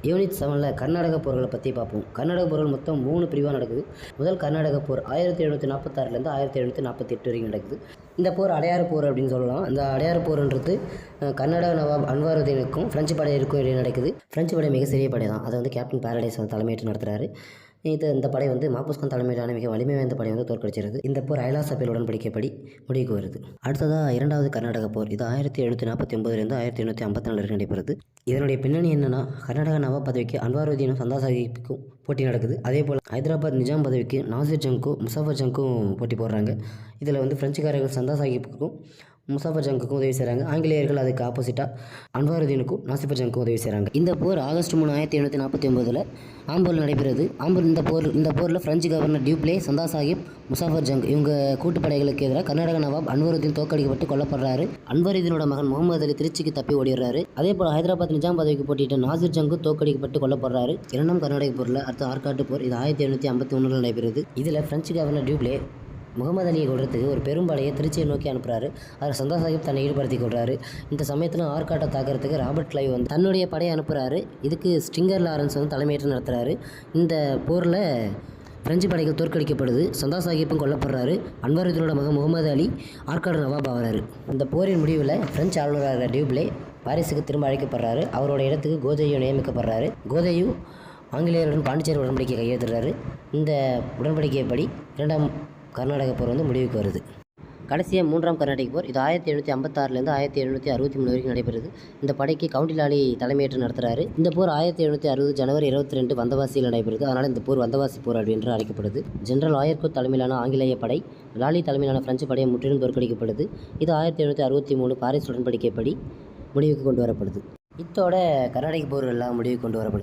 Unit 7ல் Karnataka போர்களை பற்றி பார்ப்போம். கர்நாடக போர்கள் மொத்தம் 3 பிரிவாக நடக்குது. முதல் கர்நாடக போர் 1746லேருந்து 1748 வரைக்கும் நடக்குது. இந்த போர் அடையாறு போர் அப்படின்னு சொல்லலாம். இந்த அடையாறு போர்ன்றது கர்நாடக நவாப் அன்வாருதீனுக்கும் ஃப்ரெஞ்சு படையிற்கும் இடையே நடக்குது. ஃப்ரெஞ்சு படை மிக சிறிய படை தான். அதை வந்து கேப்டன் பாரடைஸ் தலைமையேற்று நடத்துகிறாரு. இந்த படை வந்து மாப்புஸ்கான் தலைமையிலான மிக வலிமை வாய்ந்த படை வந்து தோற்கடிச்சிருது. இந்த போர் ஐலாசபேல் உடன்படிக்கைப்படி முடிவுக்கு வருது. அடுத்ததாக இரண்டாவது கர்நாடக போர். இது 1749லேருந்து 1854 வரை நடைபெறுது. இதனுடைய பின்னணி என்னன்னா, கர்நாடக நவாப் பதவிக்கு அன்வாருதீனும் சந்தா சாஹிப்புக்கும் போட்டி நடக்குது. அதே போல் ஹைதராபாத் நிஜாம் பதவிக்கு நாசிர் ஜங்கும் முசாஃபர் ஜங்கும் போட்டி போடுறாங்க. இதில் வந்து பிரெஞ்சுக்காரர்கள் சந்தா சாஹிப்புக்கும் முசாஃபர் ஜங்குக்கும் உதவி செய்கிறாங்க. ஆங்கிலேயர்கள் அதுக்கு ஆப்போசிட்டாக அன்வாருதீனுக்கும் நாசிர் ஜங்குக்கும் உதவி செய்கிறாங்க. இந்த போர் ஆகஸ்ட் 3, 1749 ஆம்பூரில் நடைபெறுது. இந்த போரில் பிரெஞ்சு கவர்னர் டியூப்ளே, சந்தா சாஹிப், முசாஃபர் ஜங் இவங்க கூட்டுப்படைகளுக்கு எதிராக கர்நாடக நவாப் அன்வாருதீன் தோற்கடிக்கப்பட்டு கொல்லப்படுறாரு. அன்வாருதீனோட மகன் முகமது அலி திருச்சிக்கு தப்பி ஓடிடுறாரு. அதே போல் ஹைதராபாத் நிஜாம் பதவிக்கு போட்டியிட்ட நாசிர் ஜங்கும் தோற்கடிக்கப்பட்டு கொல்லப்படுறாரு. இரண்டாம் கர்நாடக போரில் அடுத்த ஆற்காட்டு போர். இது 1751 நடைபெறுது. இதில் பிரெஞ்சு கவர்னர் டியூப்ளே முகமது அலியை கொள்றதுக்கு ஒரு பெரும்படையை திருச்சியை நோக்கி அனுப்புகிறாரு. அதில் சந்தா சாஹிப் தன்னை ஈடுபடுத்தி கொள்கிறாரு. இந்த சமயத்தில் ஆற்காட்டை தாக்கிறதுக்கு ராபர்ட் கிளைவ் வந்து தன்னுடைய படையை அனுப்புகிறாரு. இதுக்கு ஸ்டிங்கர் லாரன்ஸ் வந்து தலைமையேற்று நடத்துகிறாரு. இந்த போரில் பிரெஞ்சு படைகள் தோற்கடிக்கப்படுது. சந்தா சாஹிப்பும் கொல்லப்படுறாரு. அன்வாருதீனோட மகன் முகமது அலி ஆற்காடு நவாப் ஆகிறாரு. இந்த போரின் முடிவில் பிரெஞ்சு ஆளுநராக டியூப்ளே பாரிஸுக்கு திரும்ப அழைக்கப்படுறாரு. அவரோட இடத்துக்கு கோதையு நியமிக்கப்படுறாரு. கோதையு ஆங்கிலேயருடன் பாண்டிச்சேரி உடன்படிக்கை கையெழுத்திடுறாரு. இந்த உடன்படிக்கைப்படி இரண்டாம் கர்நாடக போர் வந்து முடிவுக்கு வருது. கடைசியாக மூன்றாம் கர்நாடக போர். இது 1756லேருந்து 1763 வரைக்கும் நடைபெறுது. இந்த படைக்கு கவுண்டி லாலி தலைமையேற்று நடத்துகிறாரு. இந்த போர் 1760 ஜனவரி 22 வந்தவாசியில் நடைபெறுது. அதனால் இந்த போர் வந்தவாசி போர் அப்படின்னு அழைக்கப்படுது. ஜெனரல் ஆயர்கூத் தலைமையிலான ஆங்கிலேய படை லாலி தலைமையிலான பிரெஞ்சு படையை முற்றிலும் தோற்கடிக்கப்படுது. இது 1763 பாரிஸ் உடன்படிக்கைப்படி முடிவுக்கு கொண்டு வரப்படுது. இத்தோட கர்நாடக போர் எல்லாம் முடிவுக்கு கொண்டு வரப்படுது.